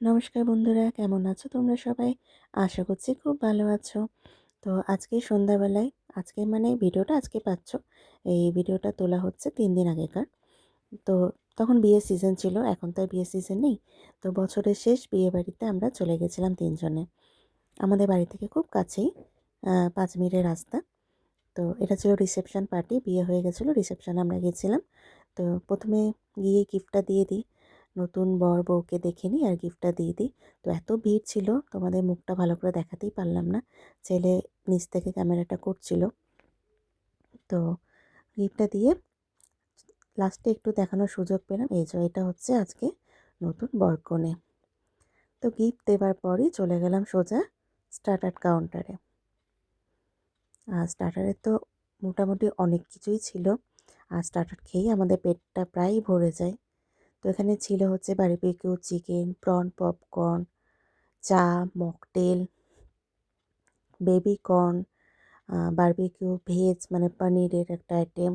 নমস্কার বন্ধুরা, কেমন আছো তোমরা সবাই? আশা করছি খুব ভালো আছো। তো আজকে সন্ধ্যাবেলায় মানে ভিডিওটা আজকে পাচ্ছ। এই ভিডিওটা তোলা হচ্ছে ৩ দিন আগেকার। তো তখন বিয়ের সিজন ছিল, এখন তো আর বিয়ের সিজন নেই। তো বছরের শেষ বিয়েবাড়িতে আমরা চলে গেছিলাম ৩ জনে। আমাদের বাড়ি থেকে খুব কাছেই, ৫ মিনিটের রাস্তা। তো এটা ছিল রিসেপশন পার্টি, বিয়ে হয়ে গেছিলো, রিসেপশনে আমরা গেছিলাম। তো প্রথমে গিয়ে গিফটটা দিয়ে দিই, নতুন বর বউকে দেখে নিই আর গিফটটা দিয়ে দিই। তো এত ভিড় ছিল, তোমাদের মুখটা ভালো করে দেখাতেই পারলাম না, ছেলে নিচ থেকে ক্যামেরাটা করছিল। তো গিফটটা দিয়ে লাস্টে একটু দেখানোর সুযোগ পেলাম, এই যে এটা হচ্ছে আজকে নতুন বরকনে। তো গিফট দেওয়ার পরই চলে গেলাম সোজা স্টার্টার কাউন্টারে। আর স্টার্টারে তো মোটামুটি অনেক কিছুই ছিল, আর স্টার্টার খেয়েই আমাদের পেটটা প্রায়ই ভরে যায়। তো এখানে ছিল হচ্ছে বারবিকিউ চিকেন, প্রন পপকর্ন, চা, mocktail, baby corn, barbecue veg মানে পনিরের একটা আইটেম।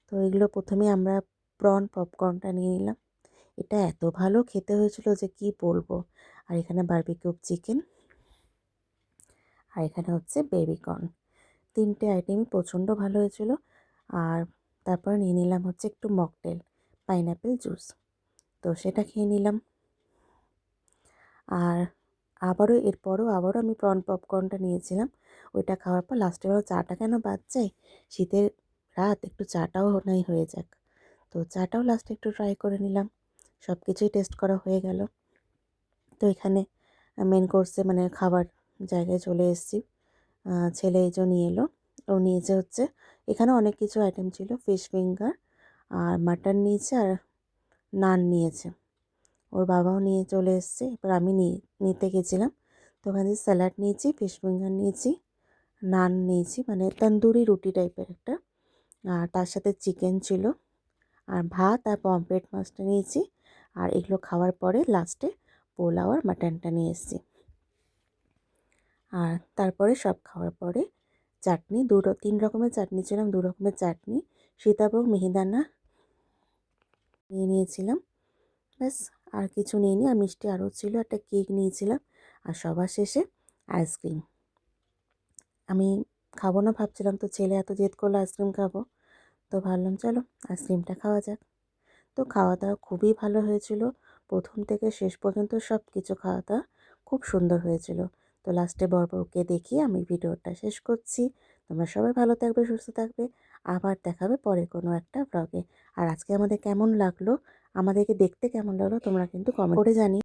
তো এগুলো প্রথমে আমরা প্রন পপকর্নটা নিয়ে নিলাম। এটা এত ভালো খেতে হয়েছিল যে কি বলবো। আর এখানে বারবিকিউ চিকেন, আর এখানে হচ্ছে বেবি কর্ন। 3টে আইটেমই প্রচণ্ড ভালো হয়েছিল। আর তারপর নিয়ে নিলাম হচ্ছে একটু মকটেল, পাইনঅ্যাপেল জুস। তো সেটা খেয়ে নিলাম। আর এরপরও আমি প্রন পপকর্নটা নিয়েছিলাম। ওইটা খাওয়ার পর লাস্টে বলো চাটা কেন বাদ যায়, শীতের রাত একটু চাটাও নাই হয়ে যাক। তো চাটাও লাস্টে একটু ট্রাই করে নিলাম। সব কিছুই টেস্ট করা হয়ে গেল। তো এখানে মেন কোর্সে মানে খাবার জায়গায় চলে এসেছি। ছেলে এই যে নিয়ে এলো, ও নিয়েছে হচ্ছে, এখানে অনেক কিছু আইটেম ছিল, ফিশ ফিঙ্গার আর মাটন নিয়েছে আর নান নিয়েছে। ওর বাবাও নিয়ে চলে এসছে। এবার আমি নিতে গেছিলাম। তো ওখানে স্যালাড নিয়েছি, ফিশ ফিঙ্গার নিয়েছি, নান নিয়েছি মানে তন্দুরি রুটি টাইপের একটা, আর তার সাথে চিকেন ছিল, আর ভাত আর পমফ্রেট মাছটা নিয়েছি। আর এগুলো খাওয়ার পরে লাস্টে পোলাও আর মাটনটা নিয়ে এসেছি। আর তারপরে সব খাওয়ার পরে চাটনি, 3 রকমের চাটনি ছিলাম, 2 রকমের চাটনি, সীতাভোগ মিহিদানা নিয়ে নিয়েছিলাম। ব্যাস, আর কিছু নিইনি। আর মিষ্টি আরও ছিল, একটা কেক নিয়েছিলাম। আর সবার শেষে আইসক্রিম। আমি খাবো না ভাবছিলাম, তো ছেলে এত জেদ করলো আইসক্রিম খাবো, তো ভাবলাম চলো আইসক্রিমটা খাওয়া যাক। তো খাওয়া দাওয়া খুবই ভালো হয়েছিল, প্রথম থেকে শেষ পর্যন্ত সব কিছু খাওয়া দাওয়া খুব সুন্দর হয়েছিল। তো লাস্টে বর বউকে দেখিয়ে আমি ভিডিওটা শেষ করছি। তোমরা সবাই ভালো থাকবে, সুস্থ থাকবে। আবার দেখাবে পরে কোনো একটা ব্লগে। আর আজকে আমাদের কেমন লাগলো, আমাদেরকে দেখতে কেমন লাগলো তোমরা কিন্তু কমেন্ট করে জানিও।